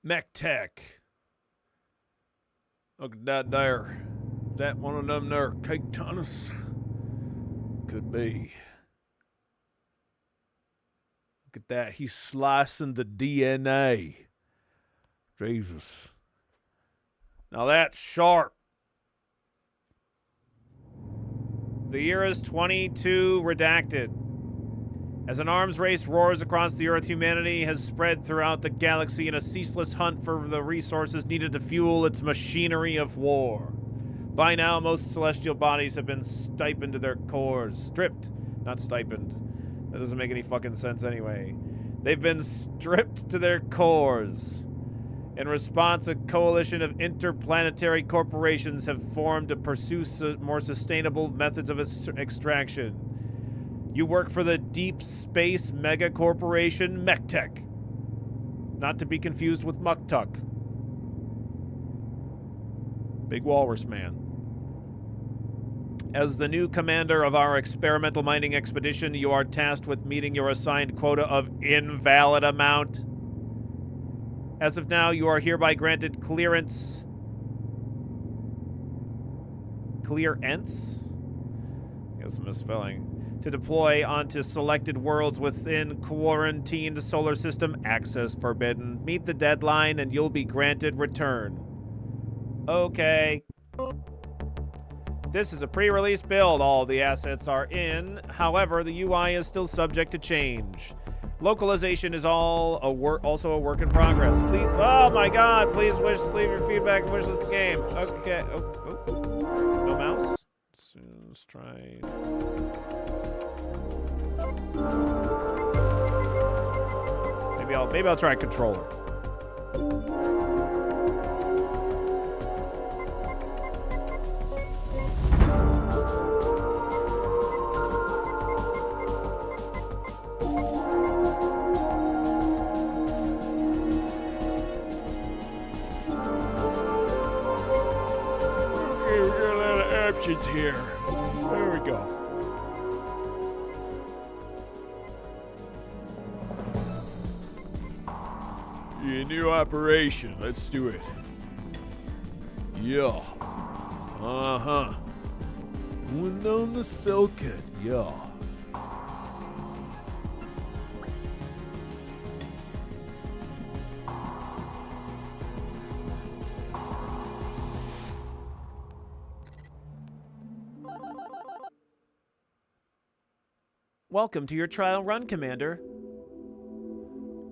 Mech Tech. Look at that there. That one of them there cake tonners? Could be. Look at that. He's slicing the DNA. Jesus. Now that's sharp. The year is 22 redacted. As an arms race roars across the Earth, humanity has spread throughout the galaxy in a ceaseless hunt for the resources needed to fuel its machinery of war. By now, most celestial bodies have been stipend to their cores. Stripped, not stipend. That doesn't make any fucking sense anyway. They've been stripped to their cores. In response, a coalition of interplanetary corporations have formed to pursue more sustainable methods of extraction. You work for the Deep Space Mega Corporation MechTech. Not to be confused with Muktuk. Big Walrus Man. As the new commander of our experimental mining expedition, you are tasked with meeting your assigned quota of invalid amount. As of now, you are hereby granted clearance. Clearance? I guess misspelling. To deploy onto selected worlds within quarantined solar system. Access forbidden. Meet the deadline and you'll be granted return. Okay. This is a pre-release build. All the assets are in. However, the UI is still subject to change. Localization is also a work in progress. Please, oh my god, please leave your feedback and wish list the game. Okay. Oh. No mouse? Let's try. Maybe I'll try a controller. Okay, we got a lot of options here. There we go. Yeah, new operation. Let's do it. Yeah. Uh-huh. Going down the Selkit. Yeah. Welcome to your trial run, Commander.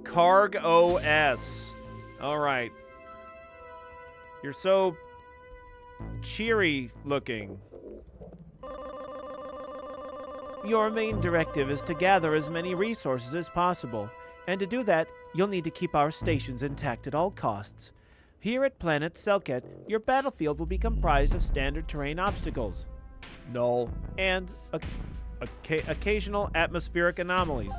Carg OS. All right. You're so cheery looking. Your main directive is to gather as many resources as possible, and to do that, you'll need to keep our stations intact at all costs. Here at Planet Selket, your battlefield will be comprised of standard terrain obstacles, null, and occasional atmospheric anomalies.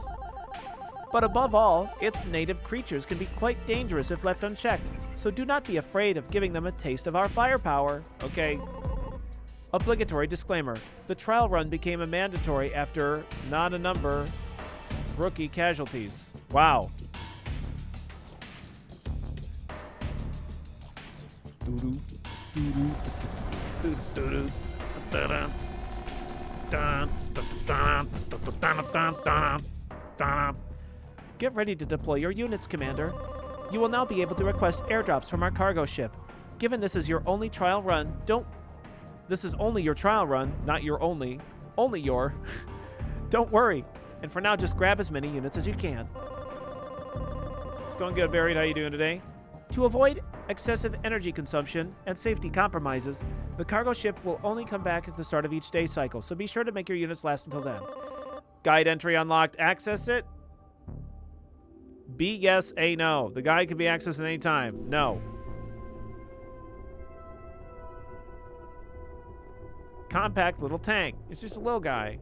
But above all, its native creatures can be quite dangerous if left unchecked, so do not be afraid of giving them a taste of our firepower, okay? Obligatory disclaimer. The trial run became a mandatory after not a number rookie casualties. Wow. Get ready to deploy your units, Commander. You will now be able to request airdrops from our cargo ship. Given this is your only trial run, This is only your trial run, not your only your. Don't worry. And for now, just grab as many units as you can. It's going good, Buried. How you doing today? To avoid excessive energy consumption and safety compromises, the cargo ship will only come back at the start of each day cycle, so be sure to make your units last until then. Guide entry unlocked. Access it? B, yes, A, no. The guide can be accessed at any time. No. Compact little tank. It's just a little guy.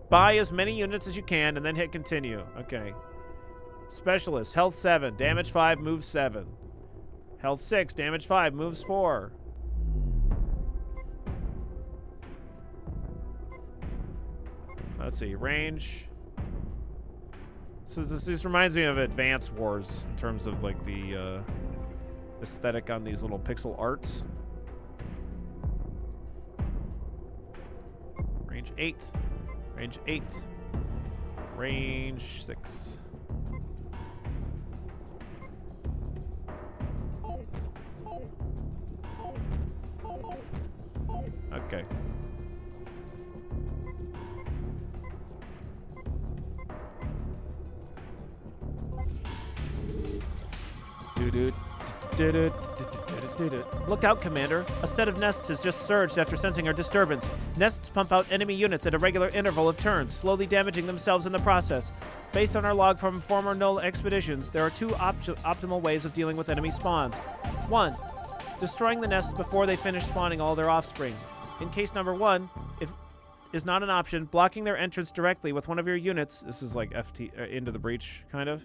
Buy as many units as you can and then hit continue. Okay. Specialist. Health 7. Damage 5. Moves 7. Health 6. Damage 5. Moves 4. Let's see. Range. So this reminds me of Advance Wars in terms of like the aesthetic on these little pixel arts. Range 8. Range 8. Range 6. Okay. Look out, Commander. A set of nests has just surged after sensing our disturbance. Nests pump out enemy units at a regular interval of turns, slowly damaging themselves in the process. Based on our log from former null expeditions, there are two optimal ways of dealing with enemy spawns. 1. Destroying the nests before they finish spawning all their offspring. In case number 1, if is not an option, blocking their entrance directly with one of your units. This is like Into the Breach, kind of.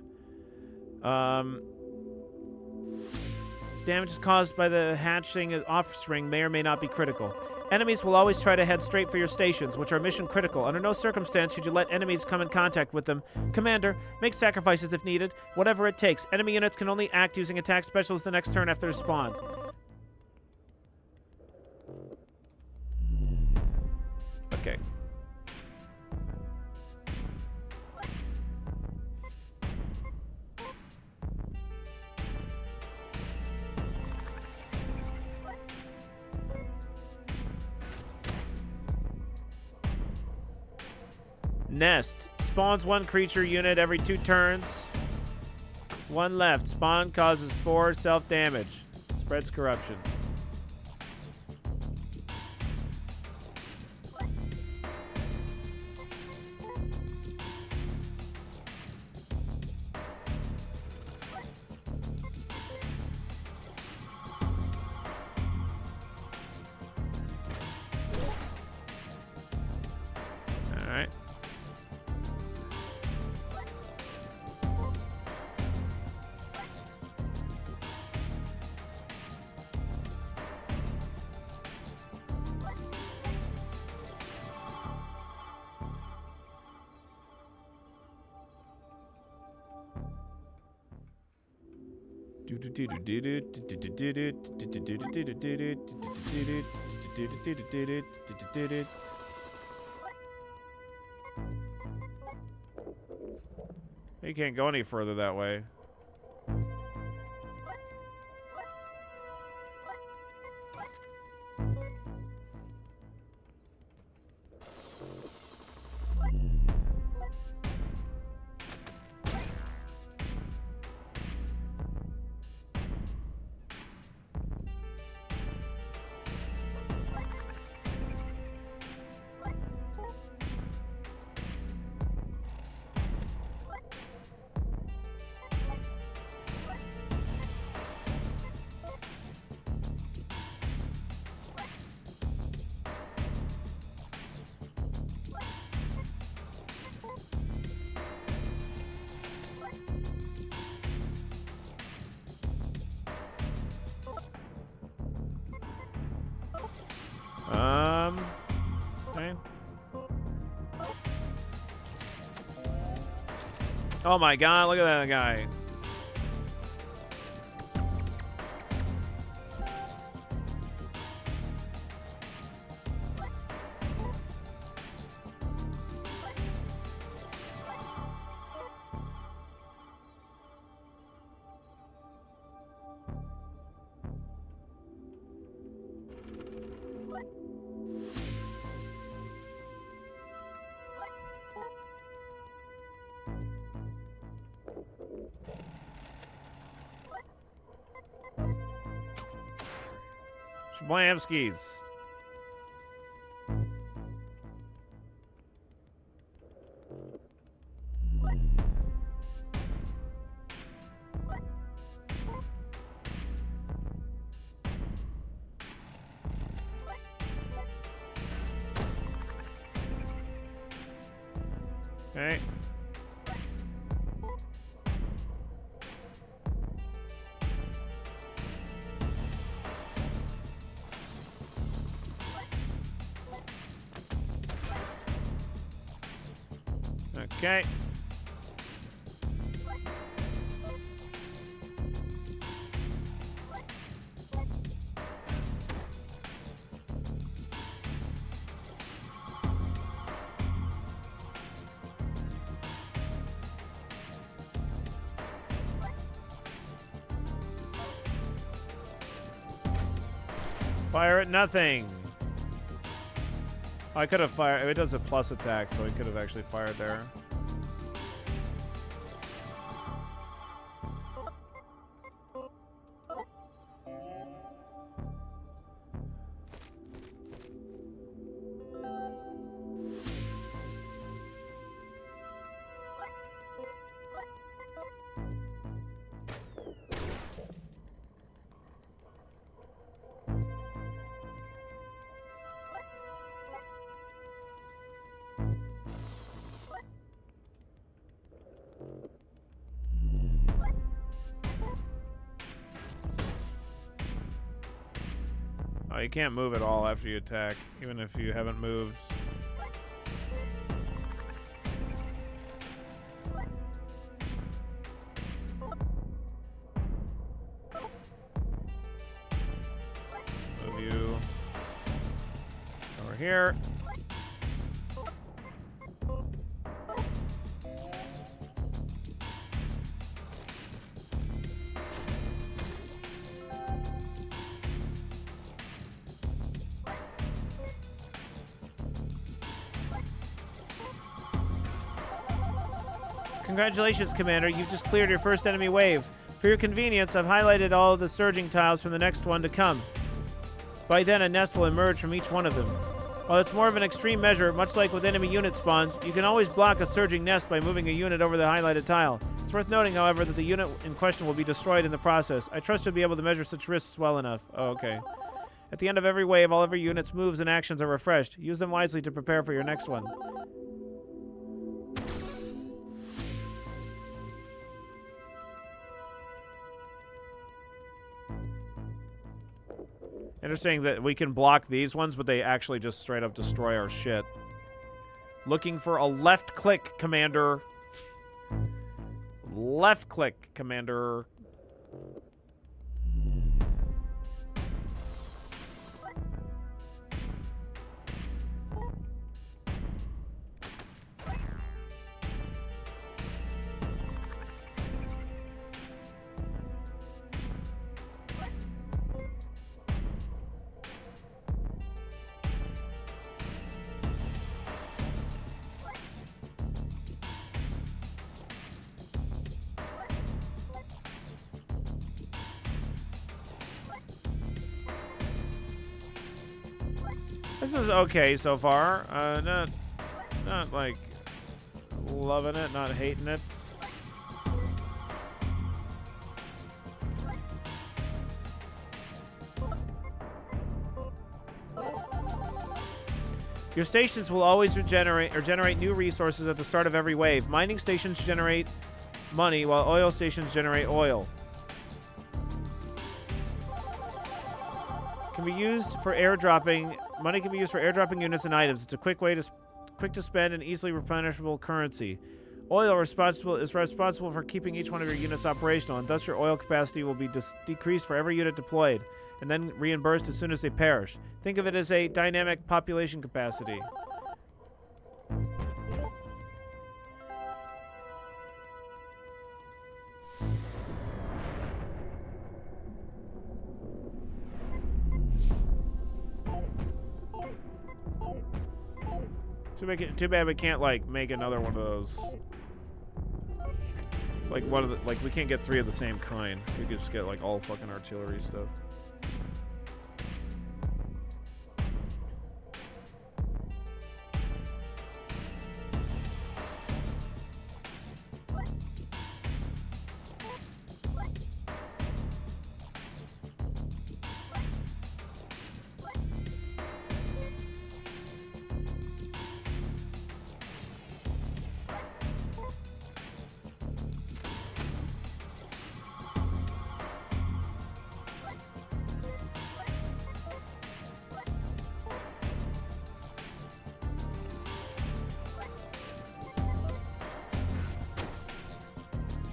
Damages caused by the hatching offspring may or may not be critical. Enemies will always try to head straight for your stations, which are mission critical. Under no circumstance should you let enemies come in contact with them. Commander, make sacrifices if needed, whatever it takes. Enemy units can only act using attack specials the next turn after spawn. Okay. Nest. Spawns one creature unit every 2 turns. 1 left. Spawn causes 4 self-damage. Spreads corruption. Alright. You can't go any further that way. Okay. Oh my god, look at that guy. Shablamskis. Okay. Okay. Fire at nothing. Oh, I could have fired. It does a plus attack, so I could have actually fired there. Oh, you can't move at all after you attack, even if you haven't moved. Move you over here. Congratulations, Commander. You've just cleared your first enemy wave. For your convenience, I've highlighted all of the surging tiles from the next one to come. By then, a nest will emerge from each one of them. While it's more of an extreme measure, much like with enemy unit spawns, you can always block a surging nest by moving a unit over the highlighted tile. It's worth noting, however, that the unit in question will be destroyed in the process. I trust you'll be able to measure such risks well enough. Oh, okay. At the end of every wave, all of your units' moves and actions are refreshed. Use them wisely to prepare for your next one. Interesting that we can block these ones, but they actually just straight up destroy our shit. Looking for a left click, Commander. Left click, Commander. This is okay so far. Not like loving it, not hating it. Your stations will always generate new resources at the start of every wave. Mining stations generate money, while oil stations generate oil. Can be used for airdropping. Money can be used for airdropping units and items. It's a quick to spend and easily replenishable currency. Oil is responsible for keeping each one of your units operational, and thus your oil capacity will be decreased for every unit deployed, and then reimbursed as soon as they perish. Think of it as a dynamic population capacity. Too bad we can't like make another one of those. Like one of the, like we can't get 3 of the same kind. We could just get like all fucking artillery stuff.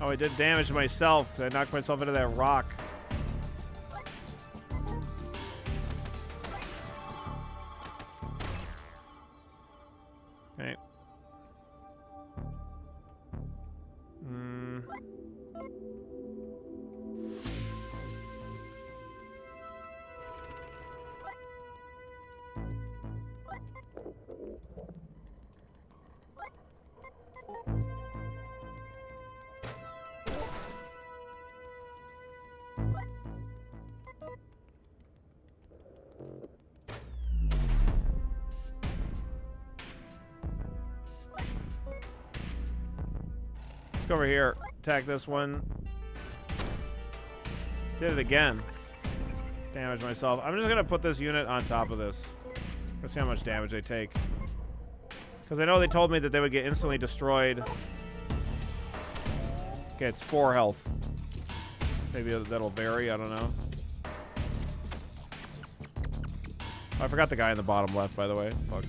Oh, I did damage to myself. I knocked myself into that rock. Okay. go over here. Attack this one. Did it again. Damage myself. I'm just gonna put this unit on top of this. Let's see how much damage they take. Because I know they told me that they would get instantly destroyed. Okay, it's 4 health. Maybe that'll vary, I don't know. Oh, I forgot the guy in the bottom left, by the way. Fuck.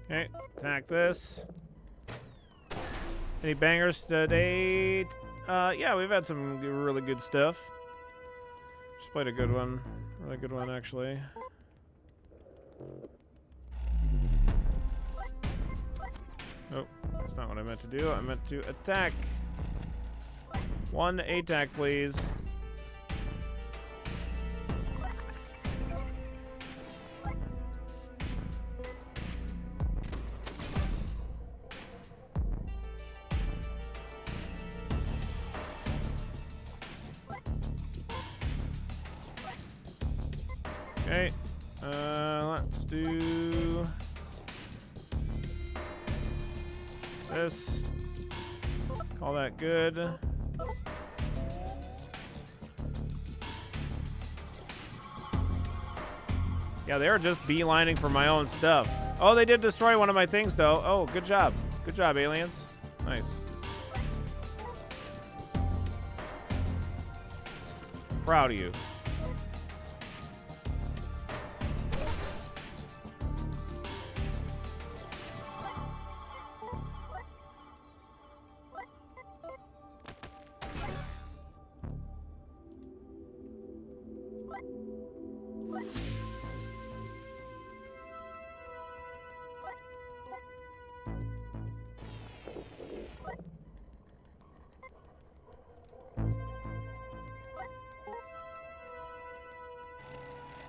Okay, attack this. Any bangers today? Yeah, we've had some really good stuff. Just played a good one. Really good one, actually. Oh, that's not what I meant to do. I meant to attack. 1 attack, please. Okay, let's do this. Call that good. Yeah, they were just beelining for my own stuff. Oh, they did destroy one of my things, though. Oh, good job. Good job, aliens. Nice. Proud of you.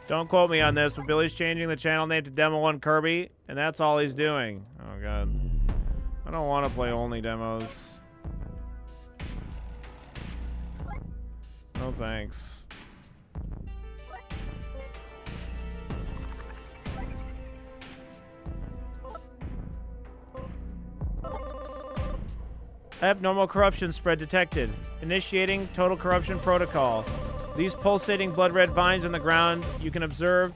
Don't quote me on this, but Billy's changing the channel name to Demo 1 Kirby, and that's all he's doing. Oh, God. I don't want to play only demos. No thanks. Abnormal corruption spread detected. Initiating total corruption protocol. These pulsating blood-red vines in the ground you can observe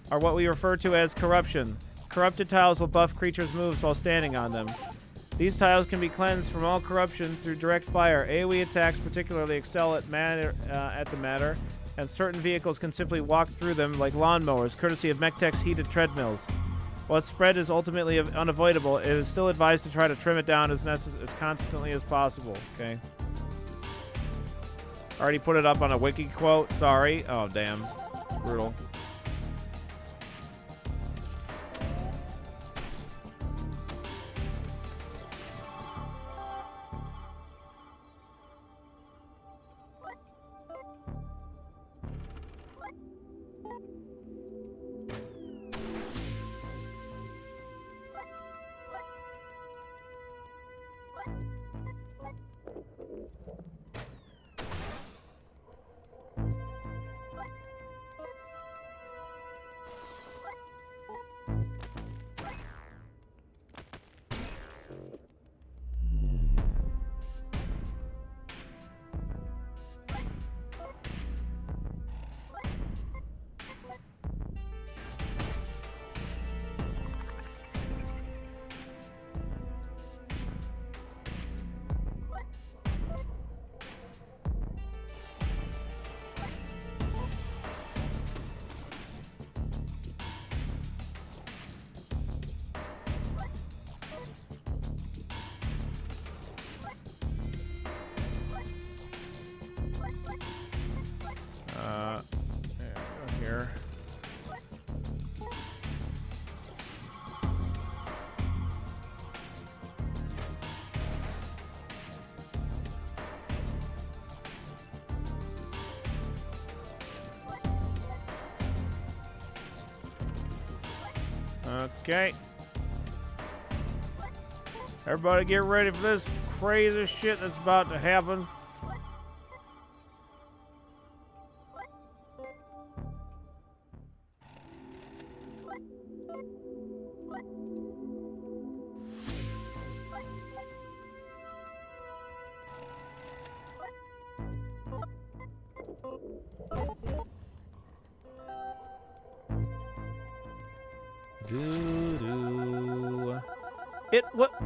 are what we refer to as corruption. Corrupted tiles will buff creatures' moves while standing on them. These tiles can be cleansed from all corruption through direct fire. AoE attacks particularly excel at the matter, and certain vehicles can simply walk through them like lawnmowers, courtesy of Mech-Tech's heated treadmills. While its spread is ultimately unavoidable, it is still advised to try to trim it down as constantly as possible. Okay. Already put it up on a wiki quote. Sorry. Oh, damn. It's brutal. Okay. Everybody get ready for this crazy shit that's about to happen.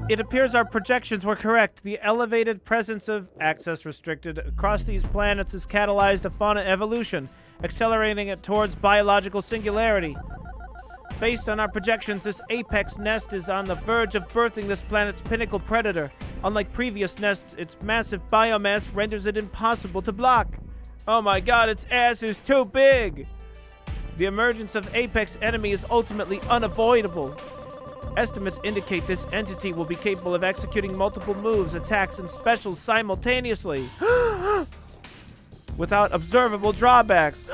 It appears our projections were correct. The elevated presence of access restricted across these planets has catalyzed a fauna evolution, accelerating it towards biological singularity. Based on our projections, this apex nest is on the verge of birthing this planet's pinnacle predator. Unlike previous nests, its massive biomass renders it impossible to block. Oh my god, its ass is too big! The emergence of apex enemy is ultimately unavoidable. Estimates indicate this entity will be capable of executing multiple moves, attacks, and specials simultaneously without observable drawbacks.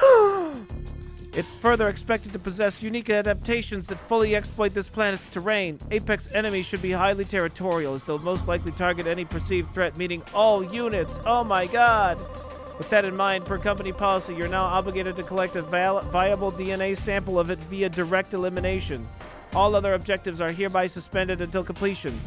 It's further expected to possess unique adaptations that fully exploit this planet's terrain. Apex enemies should be highly territorial, as they'll most likely target any perceived threat, meaning all units. Oh my god! With that in mind, per company policy, you're now obligated to collect a viable DNA sample of it via direct elimination. All other objectives are hereby suspended until completion.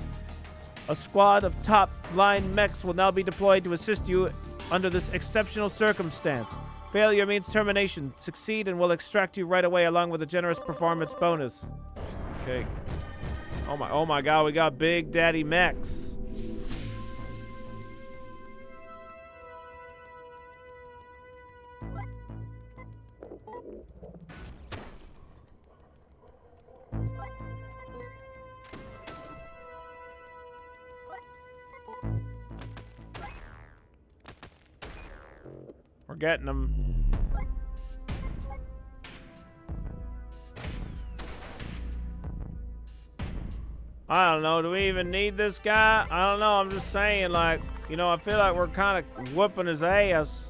A squad of top-line mechs will now be deployed to assist you under this exceptional circumstance. Failure means termination. Succeed and we'll extract you right away along with a generous performance bonus. Okay. Oh my god, we got Big Daddy mechs. We're getting them. I don't know. Do we even need this guy? I don't know. I'm just saying, like, you know, I feel like we're kind of whooping his ass.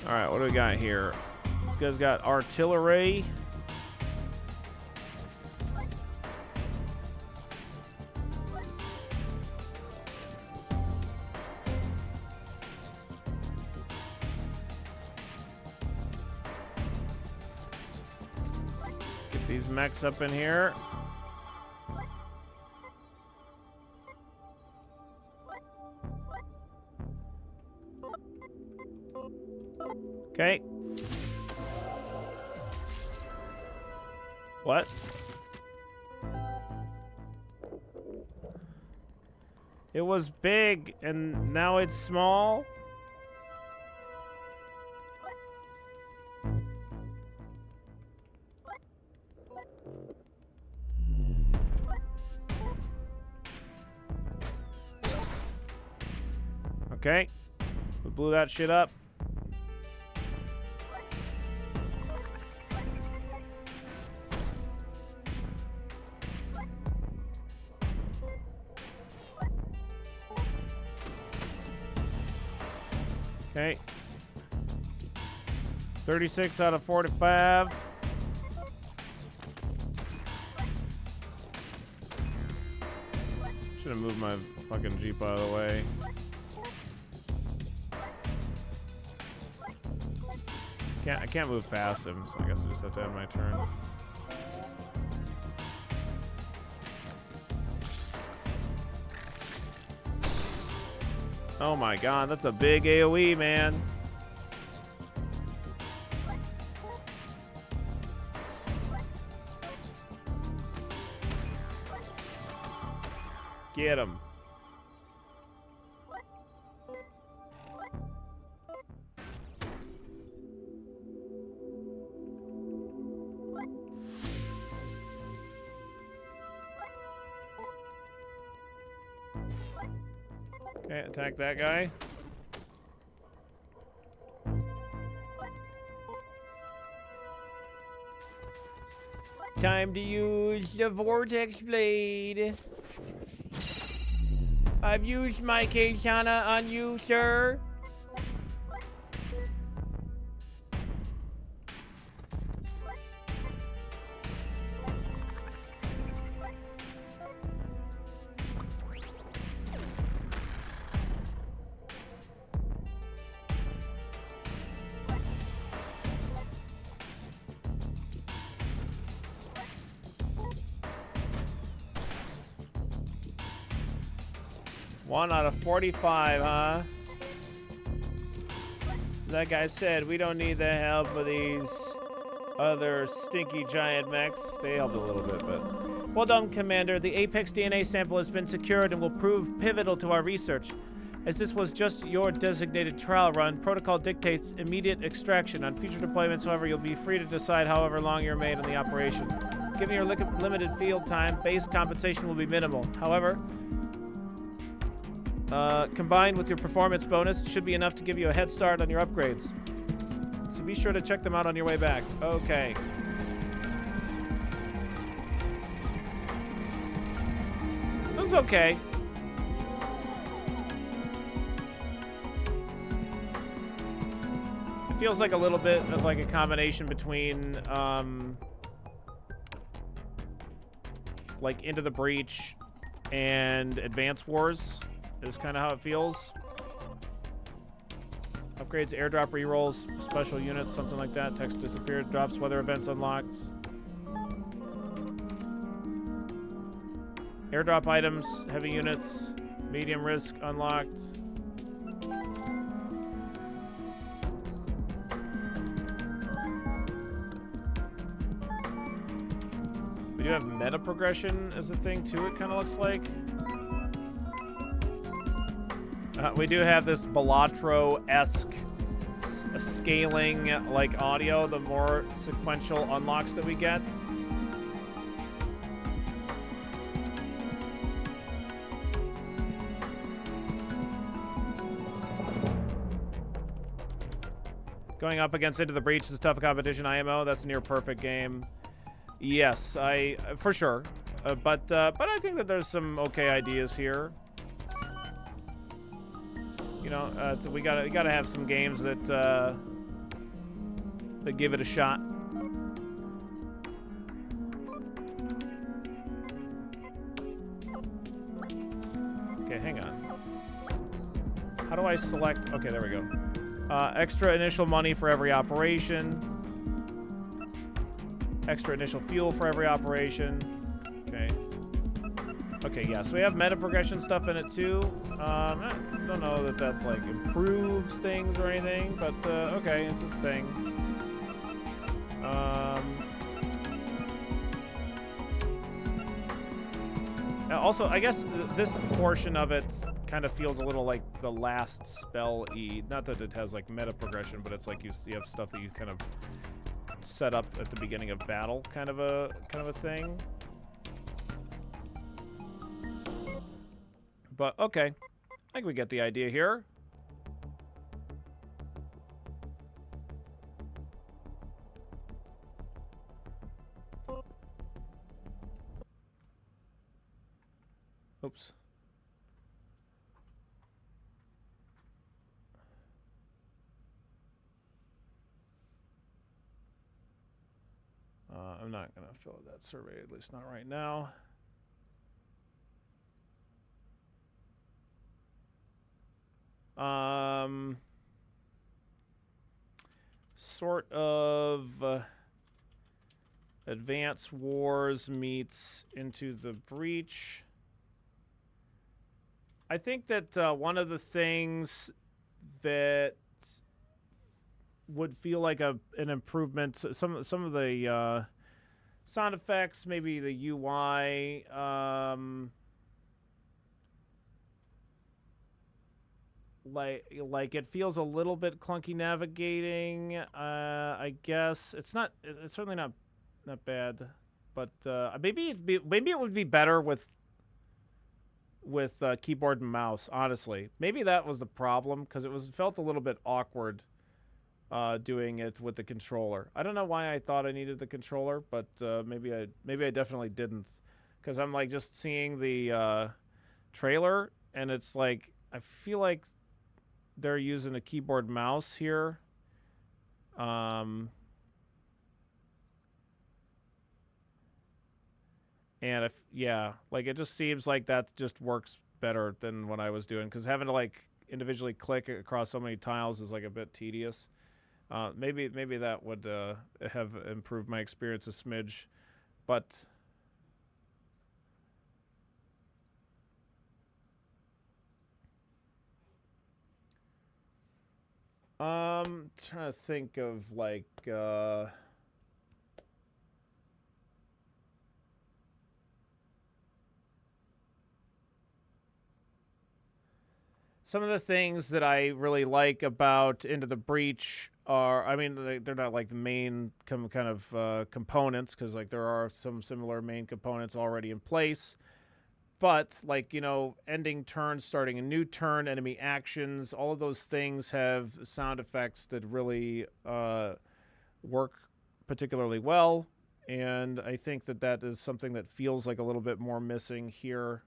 All right, what do we got here? This guy's got artillery. Get these mechs up in here. Okay. What? It was big and now it's small? Okay. We blew that shit up. Okay. 36 out of 45. Should have moved my fucking Jeep out of the way. I can't move past him, so I guess I just have to have my turn. Oh my god, that's a big AoE, man. Get him. Okay, attack that guy. Time to use the Vortex Blade. I've used my Keishana on you, sir. One out of 45, huh? That guy said we don't need the help of these other stinky giant mechs. They helped a little bit, but... Well done, Commander. The Apex DNA sample has been secured and will prove pivotal to our research. As this was just your designated trial run, protocol dictates immediate extraction. On future deployments, however, you'll be free to decide however long you're made on the operation. Given your limited field time, base compensation will be minimal. However, combined with your performance bonus, should be enough to give you a head start on your upgrades. So be sure to check them out on your way back. Okay. This is okay. It feels like a little bit of like a combination between, like Into the Breach and Advance Wars. Is kind of how it feels. Upgrades, airdrop rerolls, special units, something like that. Text disappeared, drops, weather events unlocked. Airdrop items, heavy units, medium risk unlocked. We do have meta progression as a thing too, it kind of looks like. We do have this Balatro-esque scaling like audio, the more sequential unlocks that we get. Going up against Into the Breach is tough competition IMO. That's a near perfect game. Yes, for sure. But I think that there's some okay ideas here. You know, we gotta have some games that that give it a shot. Okay, hang on. How do I select? Okay, there we go. Extra initial money for every operation. Extra initial fuel for every operation. Okay. Okay, yeah, so we have meta progression stuff in it too. I don't know that like improves things or anything, but okay, it's a thing. Also, I guess this portion of it kind of feels a little like the last spell-y. Not that it has like meta progression, but it's like you have stuff that you kind of set up at the beginning of battle, kind of a thing. But okay, I think we get the idea here. Oops. I'm not gonna fill out that survey, at least not right now. Sort of Advance Wars meets Into the Breach. I think that one of the things that would feel like an improvement, some of the sound effects, maybe the UI, like it feels a little bit clunky navigating. I guess it's certainly not bad, but maybe it would be better with with keyboard and mouse. Honestly, maybe that was the problem because it felt a little bit awkward doing it with the controller. I don't know why I thought I needed the controller, but maybe I definitely didn't, because I'm like just seeing the trailer and it's like I feel like they're using a keyboard mouse here. And if yeah, like it just seems like that just works better than what I was doing, because having to like individually click across so many tiles is like a bit tedious. Maybe that would have improved my experience a smidge, but trying to think of like some of the things that I really like about Into the Breach are, I mean, they're not like the main kind of components, because like there are some similar main components already in place. But like, ending turns, starting a new turn, enemy actions, all of those things have sound effects that really work particularly well. And I think that is something that feels like a little bit more missing here.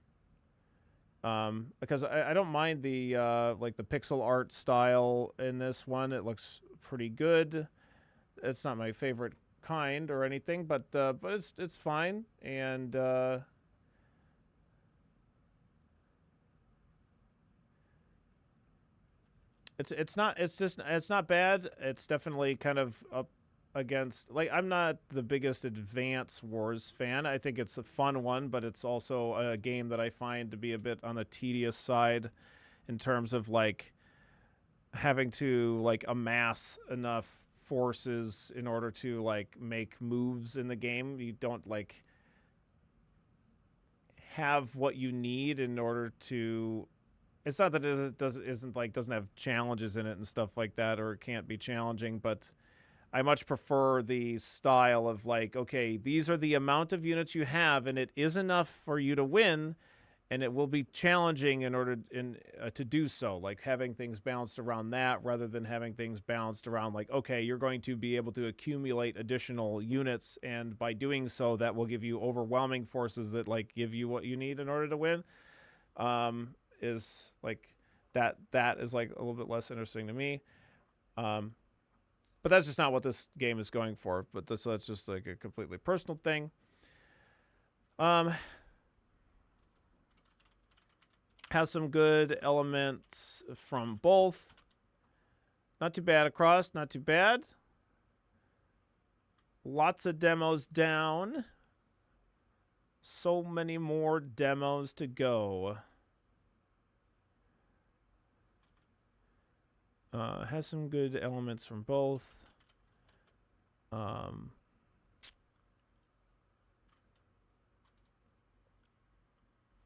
Because I don't mind the like the pixel art style in this one. It looks pretty good. It's not my favorite kind or anything, but it's fine. And it's not bad. It's definitely kind of up against, like, I'm not the biggest Advance Wars fan. I think it's a fun one, but it's also a game that I find to be a bit on the tedious side in terms of like having to like amass enough forces in order to like make moves in the game. You don't like have what you need in order to, it's not that doesn't have challenges in it and stuff like that, or it can't be challenging, but I much prefer the style of like, okay, these are the amount of units you have, and it is enough for you to win, and it will be challenging in order to do so. Like having things balanced around that, rather than having things balanced around like, okay, you're going to be able to accumulate additional units, and by doing so, that will give you overwhelming forces that like give you what you need in order to win. Is like that is like a little bit less interesting to me. But that's just not what this game is going for. But that's just like a completely personal thing. Has some good elements from both. Not too bad across, not too bad. Lots of demos down. So many more demos to go. Has some good elements from both.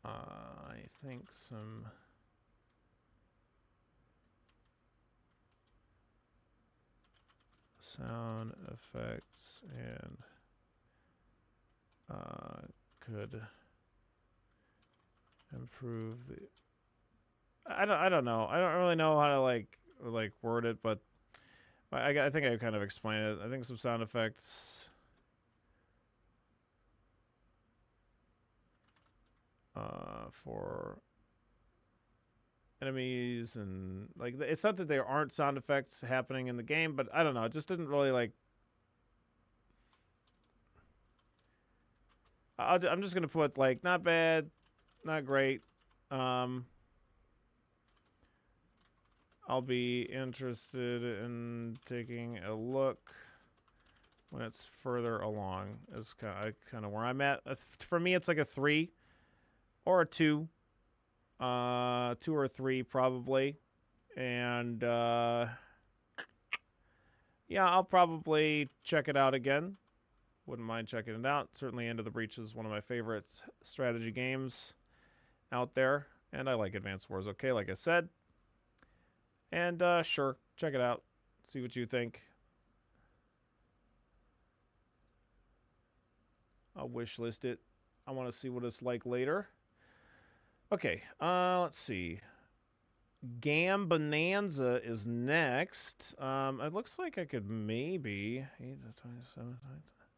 I think some sound effects and could improve the. I don't know. I don't really know how to like word it, but I think I kind of explained it. I think some sound effects. For enemies, and like it's not that there aren't sound effects happening in the game, but I don't know. It just didn't really like. I'm just gonna put like not bad, not great. I'll be interested in taking a look when it's further along. Is kind of where I'm at. For me, it's like a 3 or a 2. 2 or 3 probably. And yeah, I'll probably check it out again. Wouldn't mind checking it out. Certainly Into the Breach is one of my favorite strategy games out there. And I like Advance Wars, okay, like I said. And sure, check it out. See what you think. I'll wishlist it. I want to see what it's like later. Okay, let's see. Gam Bonanza is next. It looks like I could maybe 8 to 27.